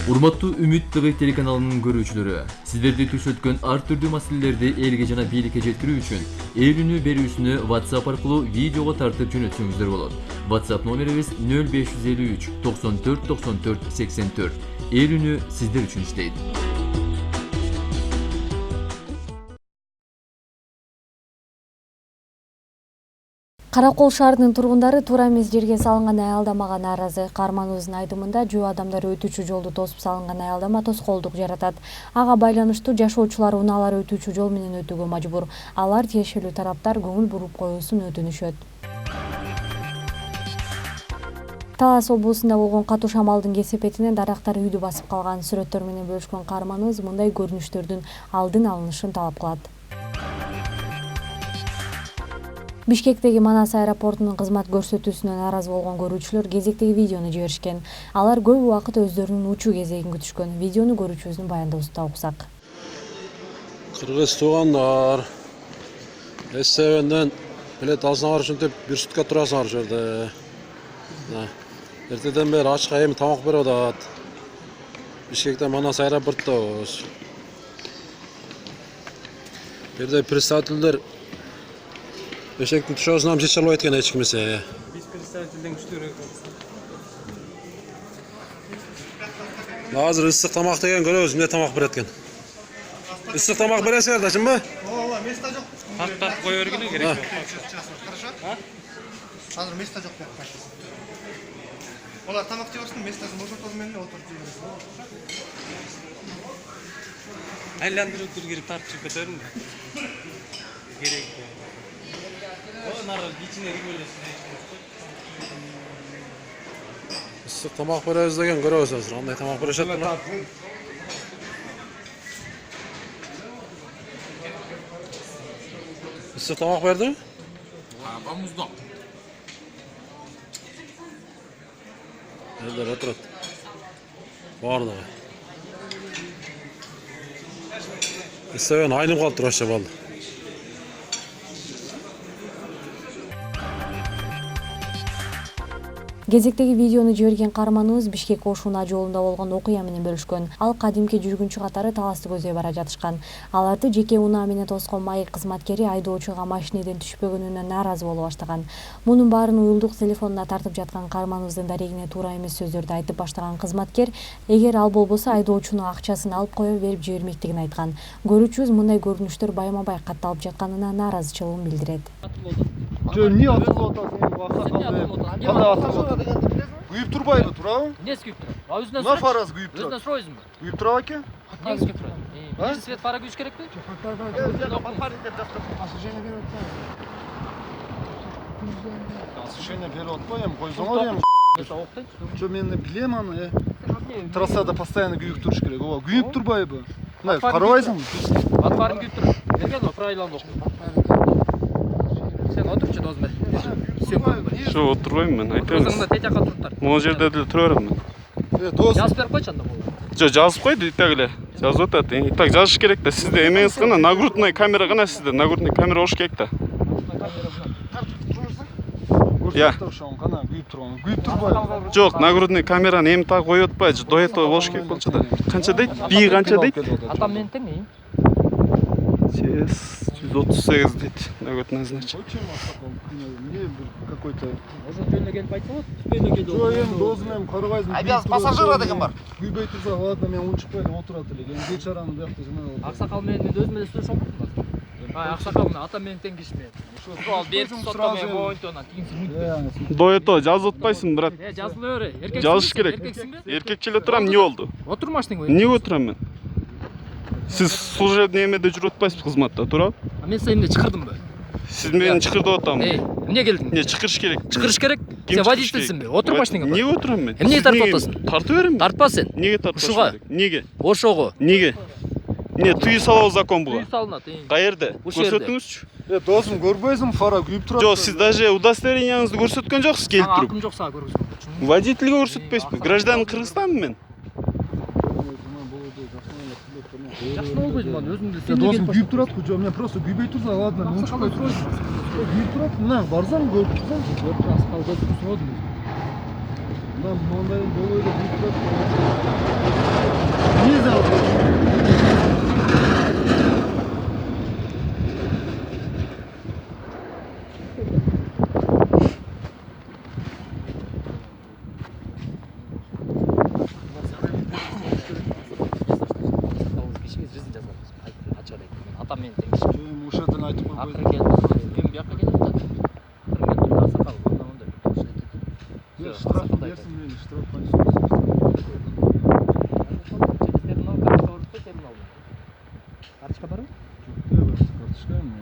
Урматтуу Үмүт ТВ телеканалынын көрүүчүлөрү, сиздерди түш өткөн ар түрдүү маселелерди элге жана бийликке жеткирүү үчүн ээлүүнү берүүсүнү WhatsApp аркылуу видеого тартып жөнөтсөңүздөр болот. WhatsApp номерибиз 0553 94 94 84. Ээлүүнү сиздер үчүн иштейт. Каракол шаарынын тургундары туура эмес жерге салынган аялдамага нааразы. Кармановдун айдымында жөө адамдар өтүүчү жолду тосуп салынган аялдама тоскоолдук жаратат. Ага байланыштуу жашоочулар унаалар өтүүчү жол менен өтүүгө мажбур. Алар тиешелүү тараптар көңүл буруп коюусун өтүнүшөт. Талас облусунда болгон катуу шамалдын кесепетинен дарактар үйдү басып калган. Сүрөттөр менен бөлүшкөн Кармановд мындай көрүнүштөрдүн алдын алынышын талап кылат. Бишкектеги Манас аэропортунун кызмат көрсөтүүсүнө нааразы болгон көрүүчүлөр кезектеги видеону жиберишкен. Алар көп убакыт өздөрүнүн учуу кезегин күтүшкөн. Видеону көрүүчүбүздүн баяндоосунда окусак. Кыргыз туугандар, эсебенден билет алсаңар үчүнтип бир сутка турасыңар ушул жерде. Эртеден бери ачка эми тамак берип атат. Бишкектен Манас аэропорттобуз. Бул жерде представительдер Бешектин тушоосунан чече албайт экен эч кимсе. Биз представителден күчтүүрөөк. Азыр ысык тамак деген көрөбүз, эмне тамак берет экен. Ысык тамак бересиңер да, чынбы? Ооба, место жок. Тартап кое бергиле керек. Хорошо? Азыр место жок деп кайтты. Олар тамак жеп алсын, местосын бошотоп менен отуруп жибересиз. Айландырып киргирип тартып чыгып кетермин. Керек. Нары ичине кирбелесиз. Ысык тамак беребиз деген көрөбүз азыр. Кандай тамак беришет булар? Ысык тамак бердиби? Бамуздак. Элдер отурат. Бардыгы. Эсебен айнып калып турачу балды. Кезектеги видеону жиберген Кармановд Бишкек Ош-Уна жолунда болгон окуя менен бөлүшкөн. Ал кадимки жүргүнчү катары Таласты көздөй бара жатышкан. Аларды жеке унаа менен тоскон маек кызматкери айдоочуга машинеден түшпөгөнүнө нааразы боло баштаган. Мунун баарын уюлдук телефонуна тартып жаткан Кармановдун дарегине туура эмес сөздөрдү айтып баштаган кызматкер, эгер ал болбосо айдоочунун акчасын алып кое берип жибермектигин айткан. Көрүүчүбүз мындай көрүнүштөр байма-бай катталып жатканына нааразычылыгын билдирет. Эмне атылып атасың? Күйүп турбайбы, турабы? Эмнеси күйүп турат? Өзүнөн На фарасы күйүп турат. Өзүнөн суройсузбу? Күйүп турабы экен? Эмнеси күйүп турат? Биринчи свет фара күйүш керекпи? Разрешение берип атпайбы, койсоңор эми. Жо мен билем аны, Трассада постоянно күйүп туруш керек. Ооба, күйүп турбайбы? Мына карабайсыңбы? Атфарың күйүп турат. Бергенби правиланы окуп. Сен отурчу дозбай. Шо отурбайм мен, айтабыз. Өзүңдө тет жакка туруп тар. Могу жерде деле тура берем мен. Дос. Жазып берип койчу анда болду. Жо жазып койду итак эле. Жазып атат. Итак жазыш керек да. Сизде эмеңиз гана нагрудный камера гана сизде. Нагрудный камера болуш керек да. Я. Кана күйүп турган. Күйүп турбайбы? Жок, нагрудный камераны эми так коюп атпайбы? До этого болуш керек болчу да. Канча дейт? Би канча дейт? Атам менен тең эми. ЧС 138 дейт. Нагрудный значит. Мне какой-то Ошо жөнүнө келип айтса болот. Түпөйнө келип. жо эми досум эми карабайсың. Айбияз пассажир деген бар. Күйбөй турса, ладно, мен унчукпай эле отурат элек. Эми бечараны биякта жана. Аксакал менен мен өзүм эле сүйлөшүп атам. Аксакал менен атам менен тең киши мен. Ал берип соттоо менен бойтона тигинсиң. До этого жазып атпайсың, брат. Жазыла бер. Эркек. Жазыш керек. Эркекче эле турам, эмне болду? Отурмаштың бе? Эмне отурам мен? Сиз служебный эмеде жүрүп атпайсызбы кызматта, туурабы? Мен сени эмне чакырдымбы? Сиз мени чакырдып атам. Эмне келдиң? Не чакырыш керек? Чакырыш керек? Сен водительсиңби? Отурмаштың бе? Эмнеге отурам мен? Эмнеге тартып атасың? Тартып берем. Тартпа сен. Неге тартып Ушуга? керек? Неге? Ошого. Неге? Не, тыюу салабы закон буга. Тыюу салынат. Каерде? Ушул жерде. Көрсөтүңүзчү. Досум көрбөйсүң, фара күйүп турат. Жок, сиз даже удостоверениеңизди көрсөткөн жоксуз келип туруп. Акым жок сага көргөзгөн. Водительге көрсөтпөйсүзбү? Гражданин Кыргызстанбы мен? Жакшы болбойт мына өзүңдү сен Досум күйүп турат, жо мен просто күйбөй турса, ладно, мен унчукпай турат. Күйүп турат, мына барсаң көрүп турсаң, көрүп Аскал көрүп турсоң. мына мондай болой деп күйүп турат. Акыры келип мен бияка келип атат. Кыргызстан аксакал мындай бир тош айтат. Штраф берсин мени, штраф қанша? Терминал карточка терминал. Карточка барбы? Карточка мı?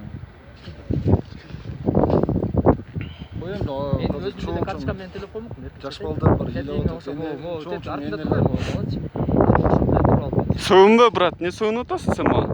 Koyayım da Мен өзүм эле карточка менен төлөп коймокмун. жаш балдар бар, ел Артында отыр. турган болчу. Сığınma брат, не сığınып атасың сен мага?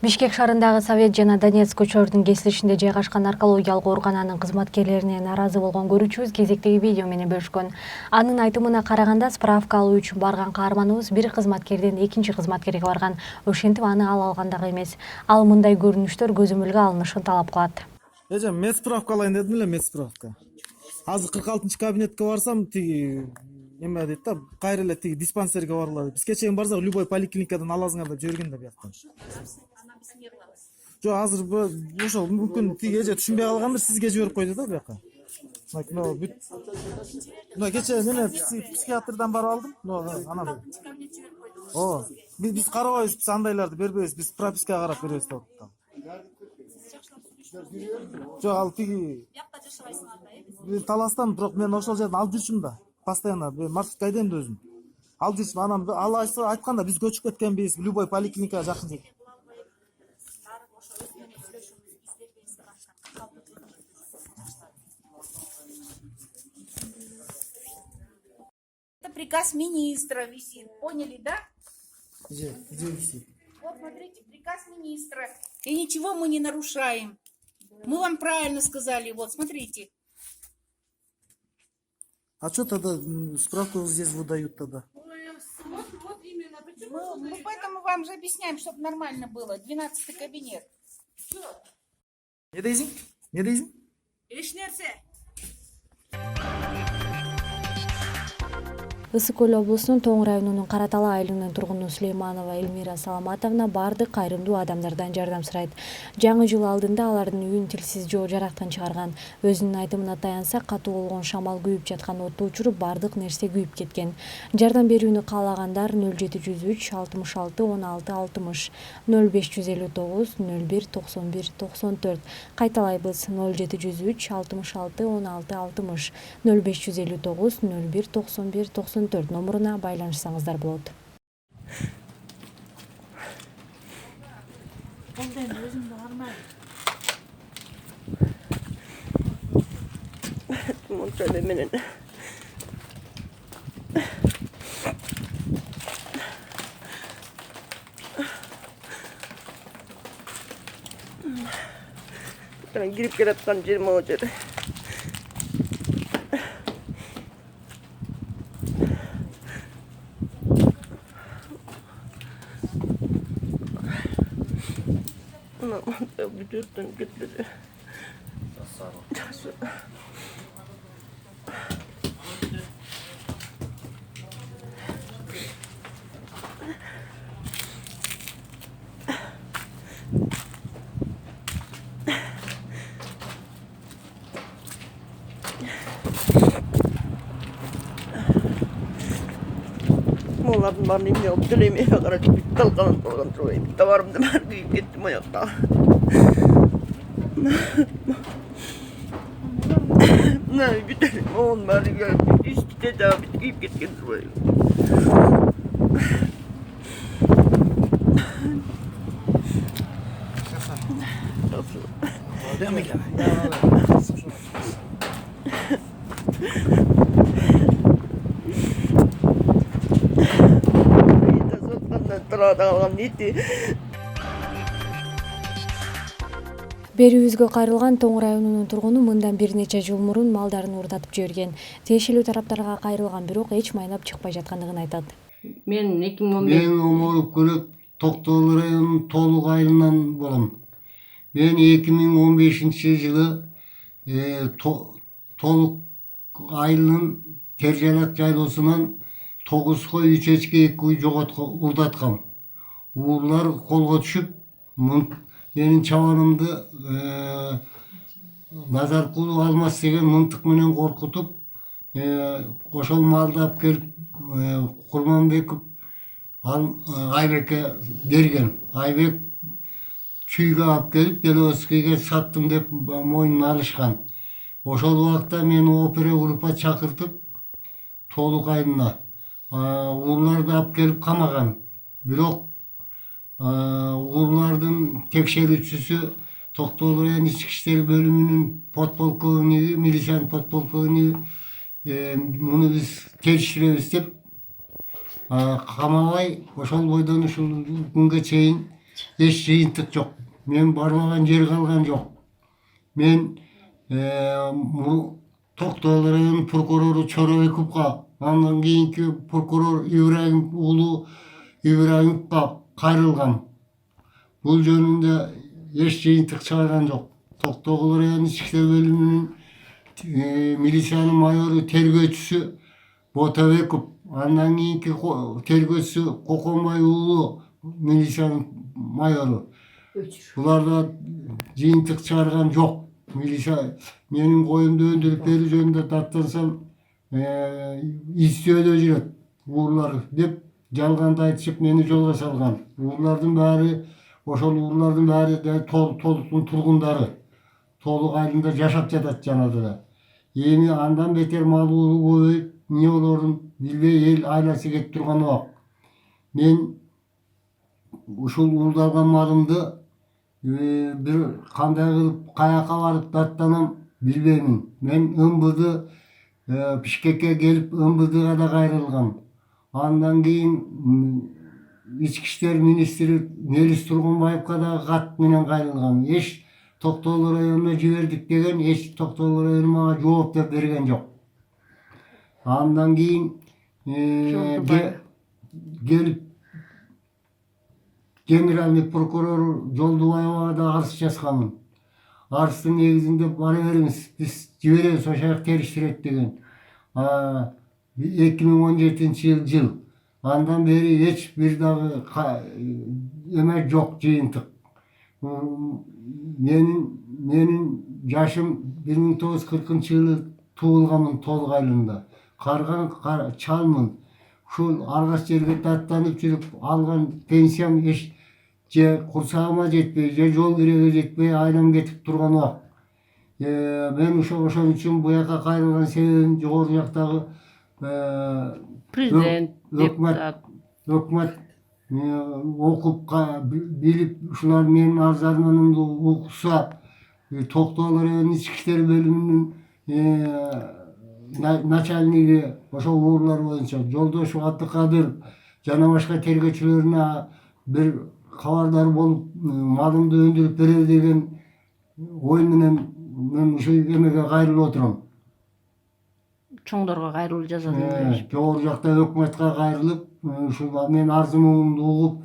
Бишкек шаарындагы Совет жана Донецк көчөлөрүнүн кесилишинде жайгашкан аркеологиялык оорукананын кызматкерлерине нааразы болгон көрүүчүбүз кезектеги видео менен бөлүшкөн. Анын айтымына караганда, справка алуу үчүн барган каарманыбыз бир кызматкерден экинчи кызматкерге барган. Ошентип аны ала алган дагы эмес. Ал мындай көрүнүштөр көзөмөлгө алынышын талап кылат. Эжем, медсправка алайын дедим эле, медсправка. Азыр 46 кабинетке барсам, тиги эме дейт да, кайра эле тиги диспансерге баргыла. Биз кечээ барсак, любой поликлиникадан аласыңар деп жиберген да бияктан. Жок, азыр ошол мүмкүн тиги эже түшүнбөй калгандыр, сизге жиберип койду да бияка. Мына кечээ неме психиатрдан барып алдым. Анан. Биз карабайбыз, биз андайларды бербейбиз, биз пропискага карап беребиз деп атты. Жок, ал тиги Таластан, бирок мен ошол жерден алып жүрчүм да. Постоянно маршрутка айдайм да өзүм. Алып жүрчүм, анан ал айтканда биз көчүп кеткенбиз, любой поликлиникага жакын жер. Это приказ министра висит, поняли, да? Где висит? Вот смотрите, приказ министра. И ничего мы не нарушаем. Мы вам правильно сказали, вот смотрите. А что тогда справку здесь выдают тогда? Вот именно. Почему? Мы поэтому вам же объясняем, чтобы нормально было. 12-й кабинет. Не дейсиң? Не дейсиң? Ешнерсе. Ысык Көл облусунун Тоң районунун Каратала айылынын тургуну Сулейманова Эльмира Саламатовна бардык кайрымдуу адамдардан жардам сурайт. Жаңы жыл алдында алардын үйүн тилсиз жоо жарактан чыгарган. Өзүнүн айтымына таянсак, катуу болгон шамал күйүп жаткан отту учуруп бардык нерсе күйүп кеткен. Жардам берүүнү каалагандар 0703 66 16 60 0559 01 91 94. Кайталайбыз 0703 66 16 60 0559 01 91 94 номуруна байланышсаңыздар болот. Кирип келаткан жер могу жер. Bütün gitmedi. Mulladım var neyse o dönemeye kadar kalkan kalkan troyum. Tavarım da ben büyük gittim ayakta. Ne gidelim oğlum bari geldi. İşte tedavi giyip gitken troyum. Değil mi gel? Берүүбүзгө кайрылган Тоң районунун тургуну мындан бир нече жыл мурун малдарын уурдатып жиберген. Тиешелүү тараптарга кайрылган, бирок эч майнап чыкпай жаткандыгын айтат. Мен 2015 Көлөк Токтогул районунун Толук айылынан болом. Мен 2015 жылы Толук айылынын Тержалак жайлоосунан 9 кой 3 эчки 2 уй уурдаткам. Уулар колго түшүп, менин чабанымды назар кылуу алмас деген мынтык менен коркутуп, ошол малды алып келип Kurmanbekov Aybek'e bergen. Aybek çүйge alып kelip Beloski'ye sattım dep moyununa alışkan. Oşol vakta meni opera grupa çakırtıp Toluk ayına. Uğurlar da alып kelip kamagan. Birok uğurlardın tekşerüçüsü Toktolu'nun İçki İşleri bölümünün podpolkovniği, milisan podpolkovniği bunu biz teşhir istep kamabay oşol boydan uşul günge çeyin eş жыйынтык жок. Men бармаган жер калган жок. Men Токтогул районунун прокурору Чоройковго, андан кийинки прокурор уулу Ибраимовго кайрылгам. Бул жөнүндө эч жыйынтык чыгарган жок. Токтогул районунун ички иштер бөлүмүнүн милициянын майору тергөөчүсү Ботабеков, андан кийинки тергөөчүсү Коконбай уулу милициянын майору. Буларда жыйынтык чыгарган жок. Милиция менин коюмду өндүрүп берүү жөнүндө даттансам истөдө жүрөт урлар деп жалганды айтышып мени жолго салган. Урлардын баары ошол урлардын баары Толуктун тургундары. Толук айылында жашап жатат жанагыда. Эми андан бетер малуу көбөйүп, эмне болорун билбей эл айласы кетип турган убак. Мен ушул уурдалган малымды bir kандай kılıp kayaka varıp dattanam bilbeymin. Men ımbıdı Bişkek'e gelip ımbıdığa da gayrılgam. Andan keyin İçki İşler Ministri Melis Turgunbayev'ga da gat menen gayrılgam. Eş Toktogul rayonuna jiberdik degen, eş Toktogul rayonu maga жооп da bergen jok. Andan keyin gelip Generalный prokuror Жолдубаевага da arz жазганмын. Арыздын негизинде бара бериңиz, биз жиберебиз, ошол териштирет деген. 2017 yıl. Andan beri hiç bir dagы eме жок жыйынтык. Menin yaşım 1940 yılı tuğulgamın Toluk ayылында. Kargan çalmın. Şul argaç жерге dаттанып жүрүp алган пенсиям же курсагыма жетпей, же жол киреге жетпей айлам кетип турган убак. Мен ошол үчүн bu жака кайрылган себебим жогору жактагы Президент, депутат, өкмөт окуп билип ушулар менин арыз-арманымды укса, Токтогул районунун ички иштер бөлүмүнүн начальниги ошол уурлар боюнча Жолдошов Абдыкадыр жана башка тергөөчүлөрүнө бир кабардар болуп малымды өндүрүп берер деген ой менен мен ушул эмеге кайрылып отурам. чоңдорго кайрылып жазасың. Жогору жакта өкмөткө кайрылып, ушул мен арзымымды угуп,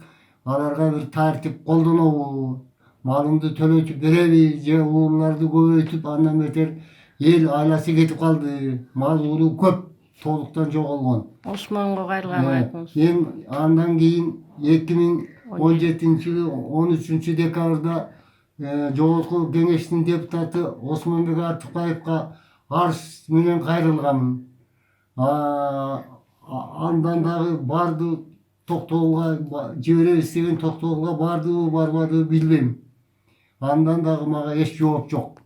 аларга бир тартип колдонобу, малымды төлөтүп береби, же уурларды көбөйтүп, андан бетер эл айласы кетип калды. Мал улуу көп толуктан жоголгон. Осмонго кайрылганын айтыңыз. Мен андан кийин 2017 yılı 13 dekabrda Жогорку Кеңештин депутаты Осмонбек Артыкбаевга арыз менен кайрылгам. Андан дагы барды Токтогулга жиберебиз деген Токтогулга бардыбы барбадыбы билбейм. Андан дагы мага эч жооп жок.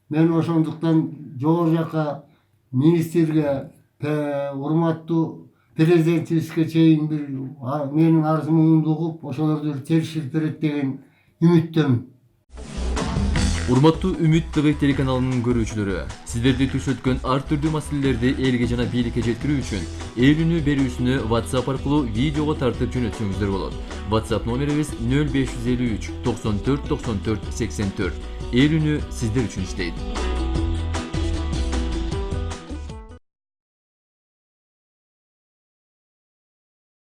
Мен ошондуктан жогору жака министрге урматтуу президентибизге чейин бир менин арызымды угуп, ошолорду териштирип берет деген үмүттөмүн. Урматтуу Үмүт ТВ телеканалынын көрүүчүлөрү, сиздерди түш өткөн ар түрдүү маселелерди элге жана бийликке жеткирүү үчүн ээлүүнү берүүсүнү WhatsApp аркылуу видеого тартып жөнөтсөңүздөр болот. WhatsApp номерибиз 0553 94 94 84. Ээлүүнү сиздер үчүн иштейт.